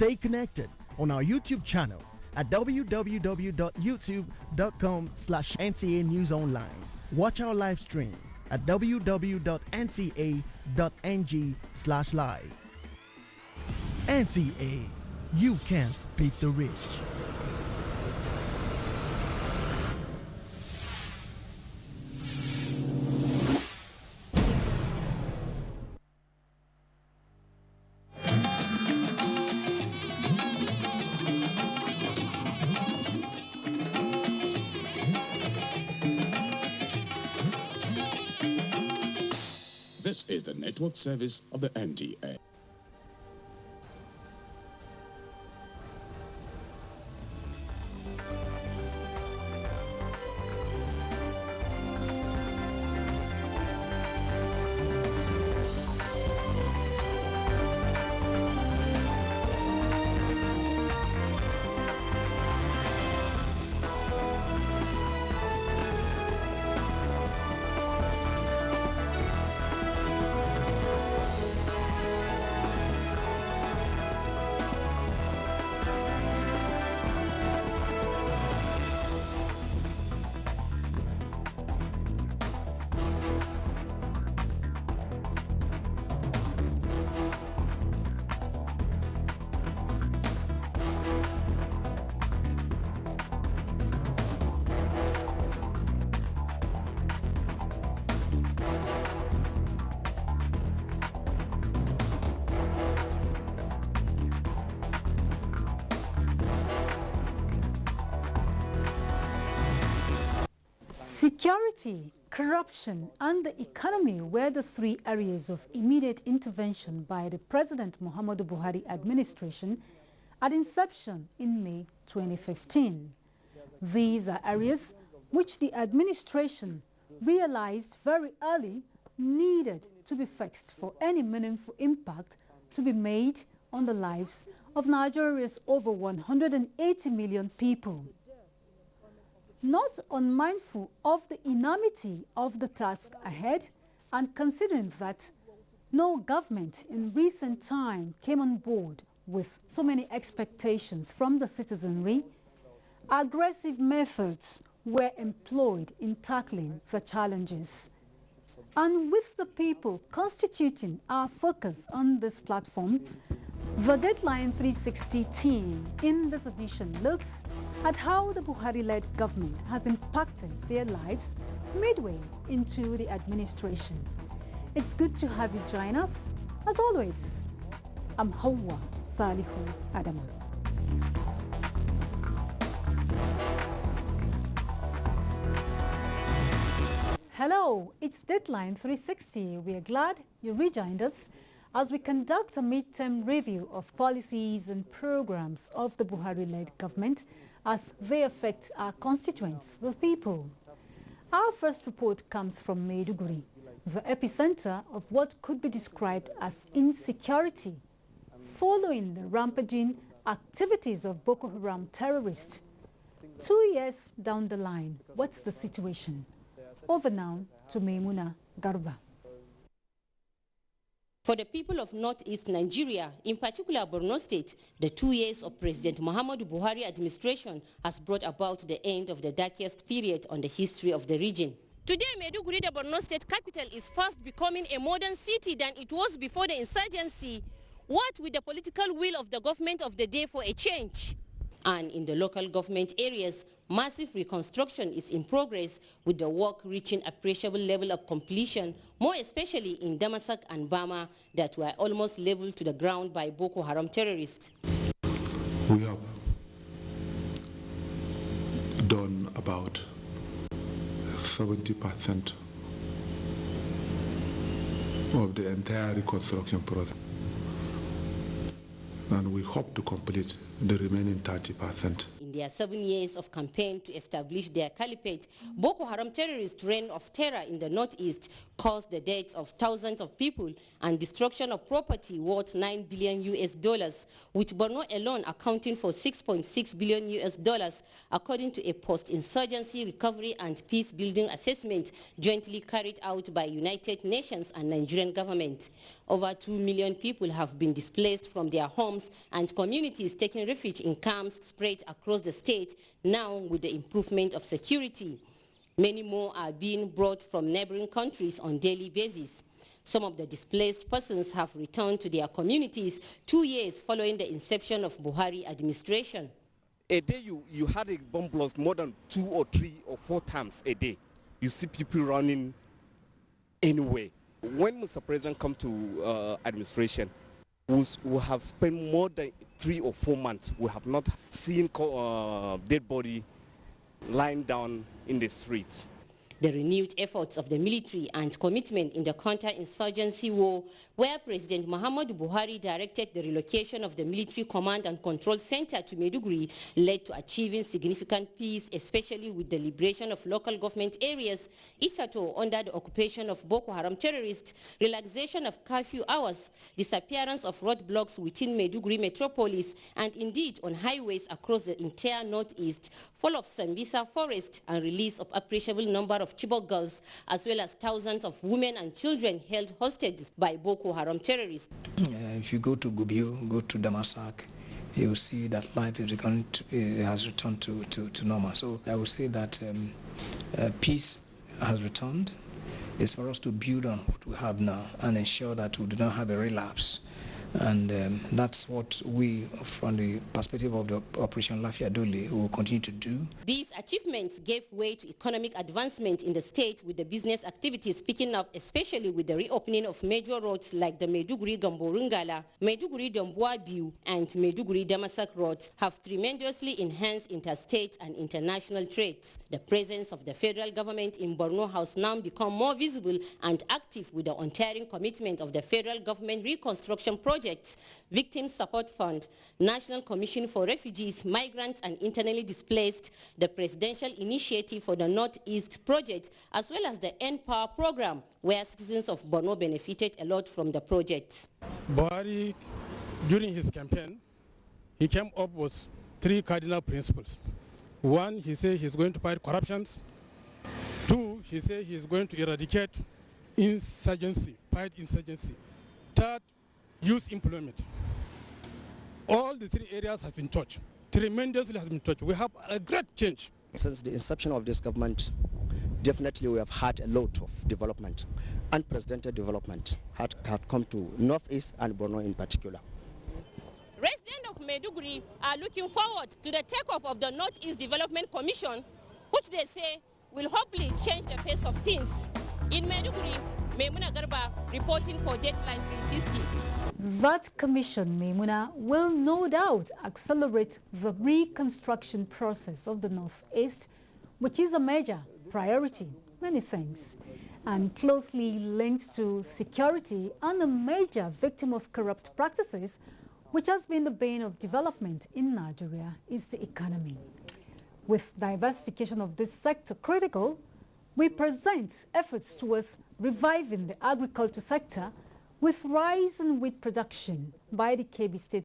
Stay connected on our YouTube channel at www.youtube.com/NTA News Online. Watch our live stream at www.nta.ng/live. NTA, you can't beat the rich. This is the network service of the NTA. Security, corruption, and the economy were the three areas of immediate intervention by the President Muhammadu Buhari administration at inception in May 2015. These are areas which the administration realized very early needed to be fixed for any meaningful impact to be made on the lives of Nigeria's over 180 million people. Not unmindful of the enormity of the task ahead, and considering that no government in recent time came on board with so many expectations from the citizenry, aggressive methods were employed in tackling the challenges. And with the people constituting our focus on this platform, the Deadline 360 team in this edition looks at how the Buhari-led government has impacted their lives midway into the administration. It's good to have you join us. As always, I'm Hawa Salihu Adama. Hello, it's Deadline 360. We are glad you rejoined us as we conduct a midterm review of policies and programs of the Buhari-led government as they affect our constituents, the people. Our first report comes from Maiduguri, the epicenter of what could be described as insecurity, following the rampaging activities of Boko Haram terrorists. 2 years down the line, what's the situation? Over now to Maimuna Garba. For the people of northeast Nigeria, in particular Borno State, the 2 years of President Muhammadu Buhari administration has brought about the end of the darkest period on the history of the region. Today, Maiduguri, the Borno State capital, is fast becoming a modern city than it was before the insurgency, what with the political will of the government of the day for a change. And in the local government areas, massive reconstruction is in progress, with the work reaching appreciable level of completion, more especially in Damasak and Bama, that were almost leveled to the ground by Boko Haram terrorists. We have done about 70% of the entire reconstruction process, and we hope to complete the remaining 30%. In their 7 years of campaign to establish their caliphate, Boko Haram terrorist reign of terror in the northeast caused the deaths of thousands of people and destruction of property worth $9 billion, with Borno alone accounting for $6.6 billion, according to a post-insurgency recovery and peace-building assessment jointly carried out by United Nations and Nigerian government. Over 2 million people have been displaced from their homes and communities taking refuge in camps spread across the state, now with the improvement of security. Many more are being brought from neighboring countries on a daily basis. Some of the displaced persons have returned to their communities 2 years following the inception of Buhari administration. A day you had a bomb blast more than 2 or 3 or 4 times a day. You see people running anywhere. When Mr. President come to administration, we have spent more than 3 or 4 months. We have not seen dead body lying down in the streets. The renewed efforts of the military and commitment in the counter-insurgency war, where President Muhammadu Buhari directed the relocation of the military command and control center to Maiduguri, led to achieving significant peace, especially with the liberation of local government areas, Itato under the occupation of Boko Haram terrorists, relaxation of curfew hours, disappearance of roadblocks within Maiduguri metropolis, and indeed on highways across the entire northeast, fall of Sambisa forest, and release of appreciable number of Chibok girls, as well as thousands of women and children held hostage by Boko Haram terrorists. If you go to Gubiyo, go to Damasak, you will see that life has returned to normal. So I would say that peace has returned. It's for us to build on what we have now and ensure that we do not have a relapse. And that's what we, from the perspective of the Operation Lafia Dole, will continue to do. These achievements gave way to economic advancement in the state, with the business activities picking up, especially with the reopening of major roads like the Maiduguri-Gamborungala, Maiduguri-Damboabiu, and Maiduguri-Damasak roads have tremendously enhanced interstate and international trade. The presence of the federal government in Borno has now become more visible and active, with the untiring commitment of the federal government reconstruction project, Victim Support Fund, National Commission for Refugees, Migrants and Internally Displaced, the Presidential Initiative for the Northeast Project, as well as the End Power Program, where citizens of Borno benefited a lot from the project. Buhari, during his campaign, he came up with 3 cardinal principles. 1, he said he's going to fight corruption. 2, he said he's going to eradicate insurgency, fight insurgency. 3rd, youth employment. All the 3 areas has been touched. Tremendously has been touched. We have a great change. Since the inception of this government, definitely we have had a lot of development. Unprecedented development had come to Northeast and Borno in particular. Residents of Maiduguri are looking forward to the takeoff of the Northeast Development Commission, which they say will hopefully change the face of things. In Maiduguri, Maimuna Garba reporting for Deadline 360. That commission, Maimuna, will no doubt accelerate the reconstruction process of the Northeast, which is a major priority, many things, and closely linked to security and a major victim of corrupt practices, which has been the bane of development in Nigeria, is the economy. With diversification of this sector critical, we present efforts towards reviving the agriculture sector with rise in wheat production by the Kebbi State